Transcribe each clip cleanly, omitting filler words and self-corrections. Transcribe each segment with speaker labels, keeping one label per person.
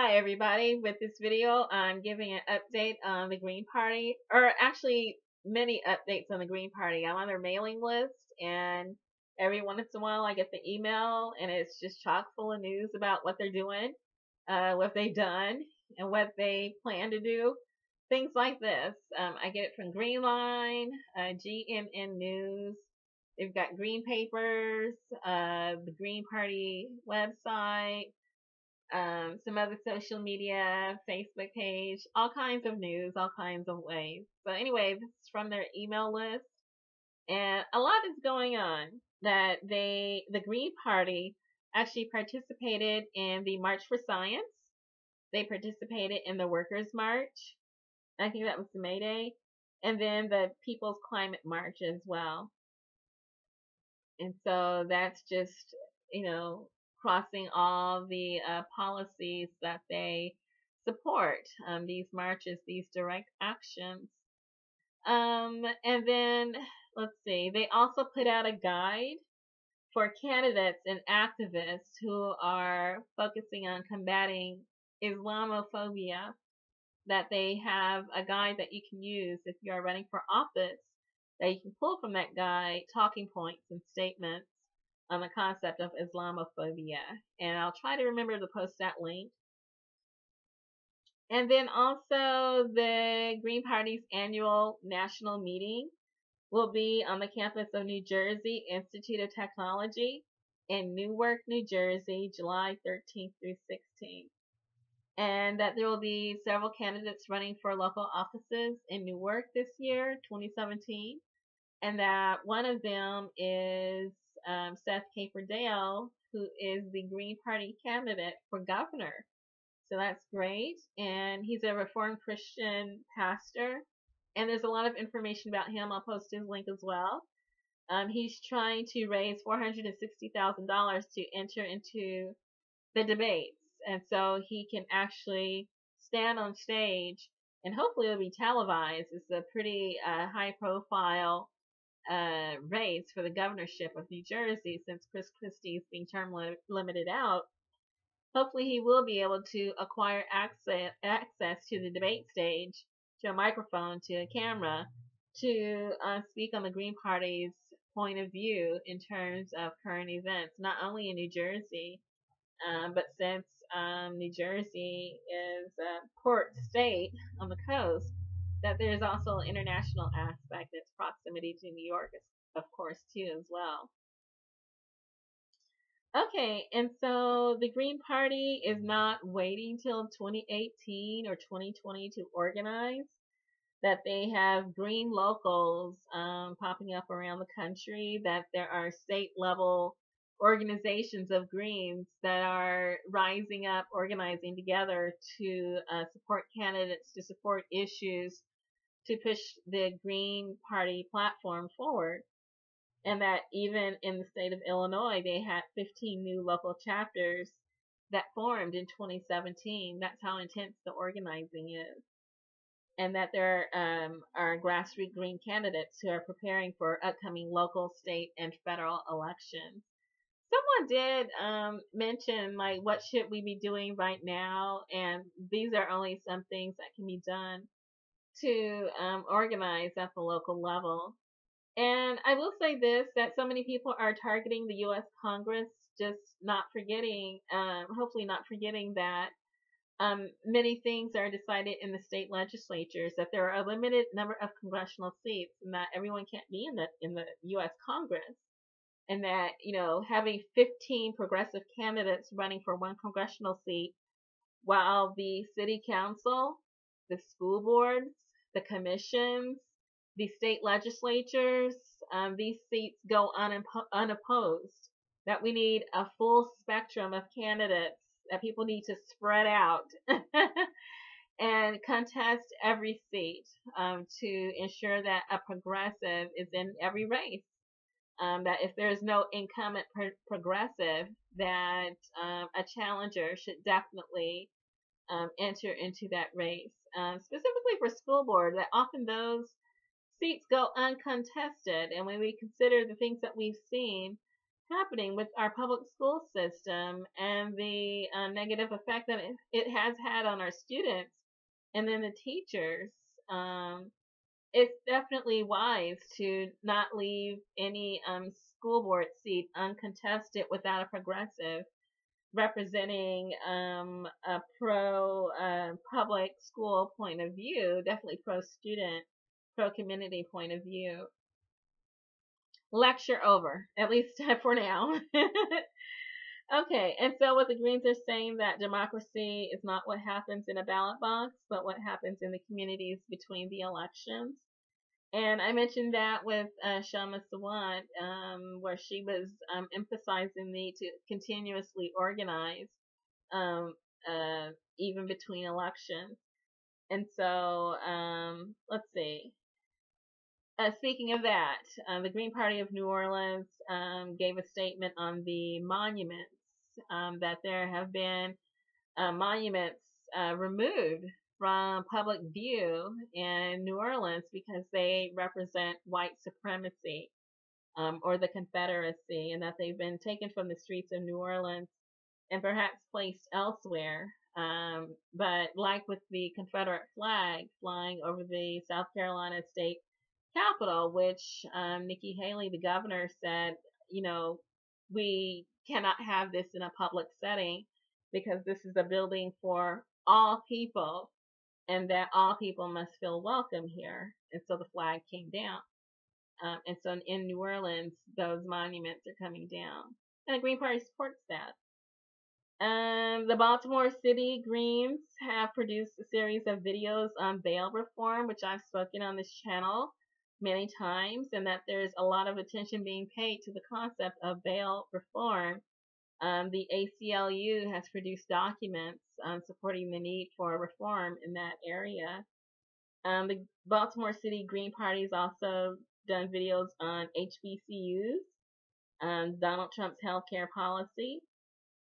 Speaker 1: Hi everybody, with this video I'm giving an update on the Green Party, or actually many updates on the Green Party. I'm on their mailing list, and every once in a while I get the email and it's just chock full of news about what they're doing, what they've done, and what they plan to do. Things like this. I get it from Green Line, GMN News. They've got Green Papers, the Green Party website, some other social media, Facebook page, all kinds of news, all kinds of ways. So anyway, this is from their email list, and a lot is going on. That the Green Party actually participated in the March for Science. They participated in the Workers' March. I think that was the May Day, and then the People's Climate March as well. And so that's just, crossing all the policies that they support, these marches, these direct actions. And then, let's see, they also put out a guide for candidates and activists who are focusing on combating Islamophobia, that they have a guide that you can use if you are running for office, that you can pull from that guide talking points and statements on the concept of Islamophobia. And I'll try to remember to post that link. And then also the Green Party's annual national meeting will be on the campus of New Jersey Institute of Technology in Newark, New Jersey, July 13th through 16th. And that there will be several candidates running for local offices in Newark this year, 2017. And that one of them is Seth Kaper, who is the Green Party candidate for governor. So that's great. And he's a Reformed Christian pastor. And there's a lot of information about him. I'll post his link as well. He's trying to raise $460,000 to enter into the debates. And so he can actually stand on stage, and hopefully it'll be televised. It's a pretty high profile race for the governorship of New Jersey, since Chris Christie is being term limited out. Hopefully he will be able to acquire access to the debate stage, to a microphone, to a camera, to speak on the Green Party's point of view in terms of current events, not only in New Jersey, but since New Jersey is a port state on the coast, that there's also an international aspect, its proximity to New York, of course, too, as well. Okay, and so the Green Party is not waiting till 2018 or 2020 to organize. That they have green locals popping up around the country, that there are state level organizations of Greens that are rising up, organizing together to support candidates, to support issues, to push the Green Party platform forward. And that even in the state of Illinois, they had 15 new local chapters that formed in 2017. That's how intense the organizing is. And that there are grassroots Green candidates who are preparing for upcoming local, state, and federal elections. Someone did mention, like, what should we be doing right now? And these are only some things that can be done to organize at the local level. And I will say this, that so many people are targeting the U.S. Congress, just not forgetting, hopefully not forgetting that many things are decided in the state legislatures, that there are a limited number of congressional seats, and that everyone can't be in the U.S. Congress. And that, having 15 progressive candidates running for one congressional seat, while the city council, the school boards, the commissions, the state legislatures, these seats go unopposed. That we need a full spectrum of candidates, that people need to spread out and contest every seat to ensure that a progressive is in every race. That if there's no incumbent progressive, that a challenger should definitely enter into that race. Specifically for school board, that often those seats go uncontested. And when we consider the things that we've seen happening with our public school system and the negative effect that it has had on our students and then the teachers. It's definitely wise to not leave any school board seat uncontested without a progressive representing a pro public school point of view, definitely pro student, pro community point of view. Lecture over, at least for now. Okay, and so what the Greens are saying that democracy is not what happens in a ballot box, but what happens in the communities between the elections. And I mentioned that with Shama Sawant, where she was emphasizing the need to continuously organize, um, even between elections. And so, let's see. Speaking of that, the Green Party of New Orleans gave a statement on the monuments, that there have been monuments removed from public view in New Orleans because they represent white supremacy, or the Confederacy, and that they've been taken from the streets of New Orleans and perhaps placed elsewhere. But like with the Confederate flag flying over the South Carolina state Capitol, which Nikki Haley, the governor, said, you know, we cannot have this in a public setting because this is a building for all people and that all people must feel welcome here. And so the flag came down. And so in New Orleans, those monuments are coming down. And the Green Party supports that. The Baltimore City Greens have produced a series of videos on bail reform, which I've spoken on this channel many times, and that there's a lot of attention being paid to the concept of bail reform. The ACLU has produced documents supporting the need for reform in that area. The Baltimore City Green Party has also done videos on HBCUs, Donald Trump's healthcare policy,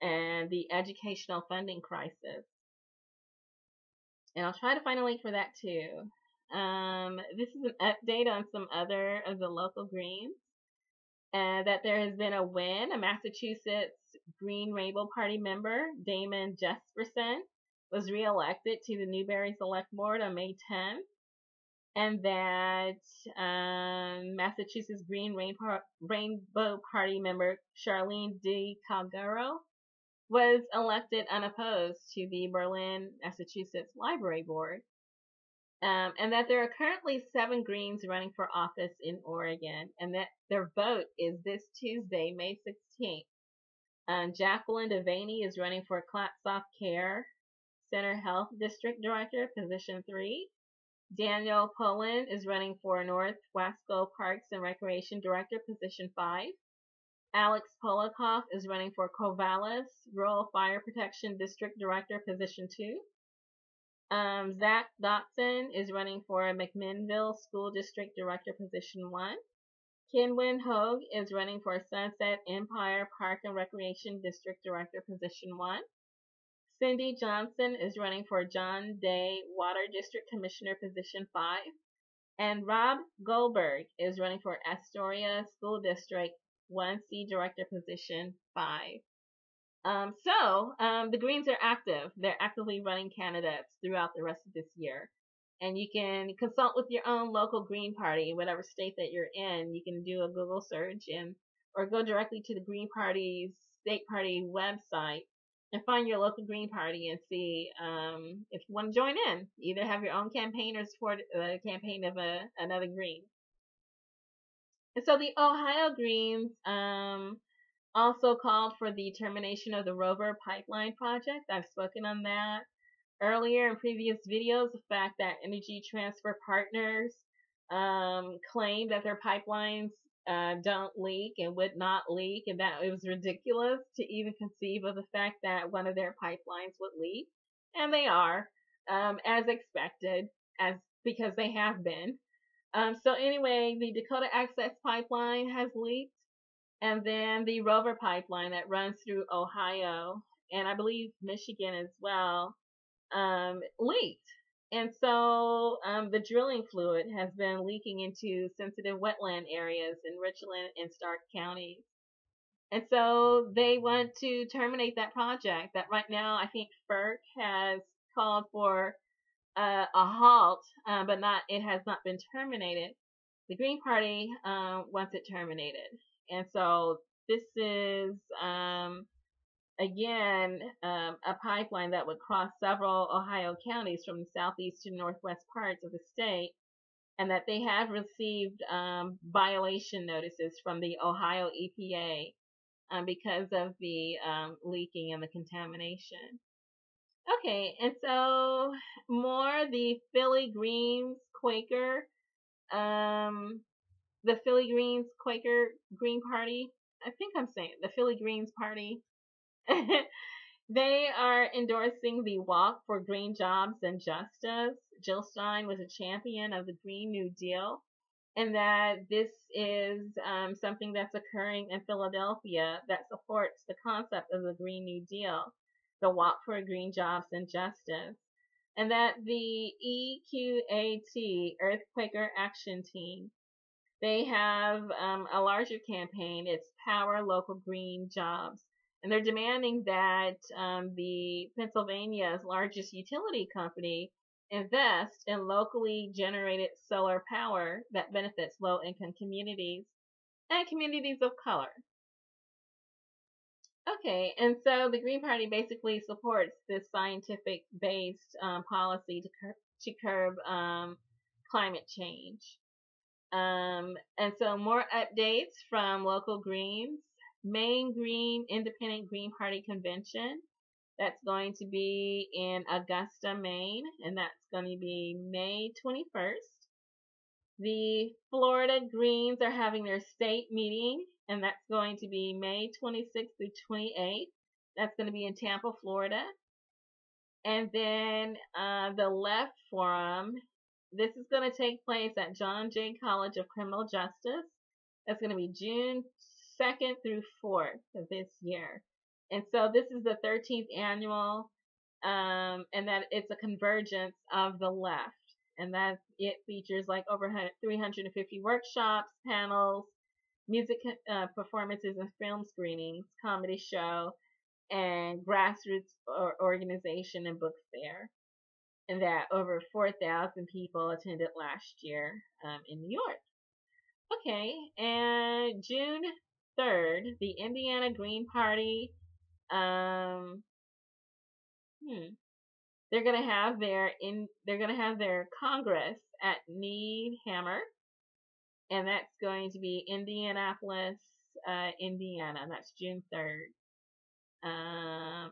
Speaker 1: and the educational funding crisis. And I'll try to find a link for that too. This is an update on some other of the local Greens. That there has been a win. A Massachusetts Green Rainbow Party member, Damon Jesperson, was reelected to the Newberry Select Board on May 10th. And that Massachusetts Green Rainbow Party member, Charlene D. Calgaro, was elected unopposed to the Berlin, Massachusetts Library Board. And that there are currently 7 Greens running for office in Oregon, and that their vote is this Tuesday, May 16th. Jacqueline Devaney is running for Clatsop Care Center Health District Director, position 3. Daniel Pullen is running for North Wasco Parks and Recreation Director, position 5. Alex Polikoff is running for Corvallis Rural Fire Protection District Director, position 2. Zach Dotson is running for McMinnville School District Director, position 1. Kenwin Hogue is running for Sunset Empire Park and Recreation District Director, position 1. Cindy Johnson is running for John Day Water District Commissioner, position 5. And Rob Goldberg is running for Astoria School District 1C Director, position 5. The Greens are active. They're actively running candidates throughout the rest of this year. And you can consult with your own local Green Party, whatever state that you're in. You can do a Google search or go directly to the Green Party's state party website and find your local Green Party and see if you want to join in. Either have your own campaign or support the campaign of another Green. And so the Ohio Greens also called for the termination of the Rover Pipeline project. I've spoken on that earlier in previous videos. The fact that Energy Transfer Partners claimed that their pipelines don't leak and would not leak, and that it was ridiculous to even conceive of the fact that one of their pipelines would leak. And they are, as expected, because they have been. So anyway, the Dakota Access Pipeline has leaked. And then the Rover pipeline that runs through Ohio and I believe Michigan as well leaked. And so the drilling fluid has been leaking into sensitive wetland areas in Richland and Stark counties. And so they want to terminate that project. That right now, I think FERC has called for a halt, but not it has not been terminated. The Green Party wants it terminated, and so this is again a pipeline that would cross several Ohio counties from the southeast to northwest parts of the state, and that they have received violation notices from the Ohio EPA because of the leaking and the contamination. Okay, and so more the Philly Greens Quaker, the Philly Greens Quaker Green Party. I think I'm saying the Philly Greens Party. They are endorsing the Walk for Green Jobs and Justice. Jill Stein was a champion of the Green New Deal, and that this is something that's occurring in Philadelphia that supports the concept of the Green New Deal, the Walk for Green Jobs and Justice, and that the EQAT, Earthquaker Action Team, they have a larger campaign. It's Power Local Green Jobs. And they're demanding that the Pennsylvania's largest utility company invest in locally generated solar power that benefits low-income communities and communities of color. Okay, and so the Green Party basically supports this scientific-based policy to curb climate change. And so more updates from local Greens. Maine Green Independent Green Party Convention. That's going to be in Augusta, Maine, and that's going to be May 21st. The Florida Greens are having their state meeting, and that's going to be May 26th through 28th. That's going to be in Tampa, Florida. And then the Left Forum. This is going to take place at John Jay College of Criminal Justice. That's going to be June 2nd through 4th of this year. And so this is the 13th annual, and that it's a convergence of the left. And that it features like over 350 workshops, panels, music performances and film screenings, comedy show, and grassroots organization and book fair. And that over 4,000 people attended last year in New York. Okay, and June 3rd, the Indiana Green Party, they're gonna have their Congress at Needhammer, and that's going to be Indianapolis, Indiana. That's June 3rd.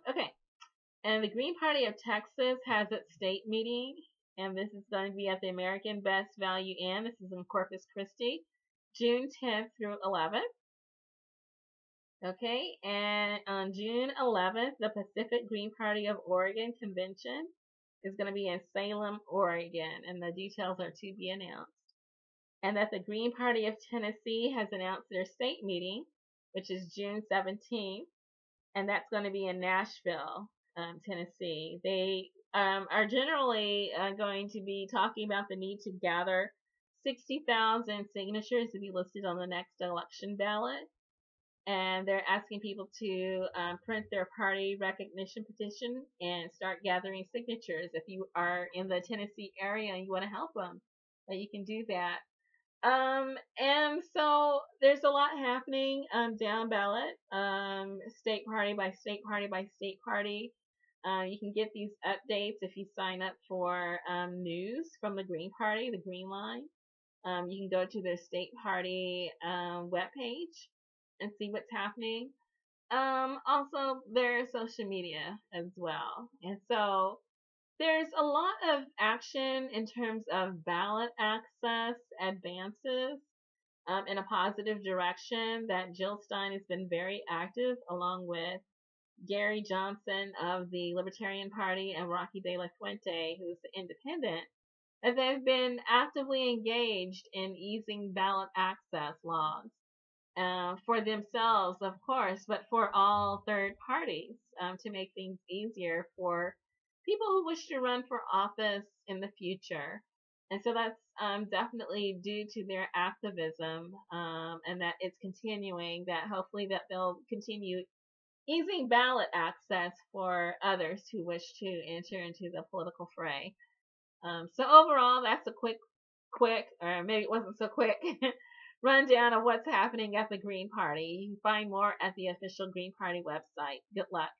Speaker 1: Okay, and the Green Party of Texas has its state meeting, and this is going to be at the American Best Value Inn. This is in Corpus Christi, June 10th through 11th. Okay, and on June 11th, the Pacific Green Party of Oregon Convention is going to be in Salem, Oregon, and the details are to be announced. And that the Green Party of Tennessee has announced their state meeting, which is June 17th, and that's going to be in Nashville, Tennessee. They are generally going to be talking about the need to gather 60,000 signatures to be listed on the next election ballot. And they're asking people to print their party recognition petition and start gathering signatures. If you are in the Tennessee area and you want to help them, you can do that. And so there's a lot happening down ballot, state party by state party by state party. You can get these updates if you sign up for news from the Green Party, the Green Line. You can go to their state party webpage and see what's happening. Also, there's social media as well. And so there's a lot of action in terms of ballot access advances in a positive direction, that Jill Stein has been very active along with Gary Johnson of the Libertarian Party and Rocky De La Fuente, who's the independent, and they've been actively engaged in easing ballot access laws for themselves, of course, but for all third parties to make things easier for people who wish to run for office in the future. And so that's definitely due to their activism, and that it's continuing, that hopefully that they'll continue easing ballot access for others who wish to enter into the political fray. So overall, that's a quick, or maybe it wasn't so quick, rundown of what's happening at the Green Party. You can find more at the official Green Party website. Good luck.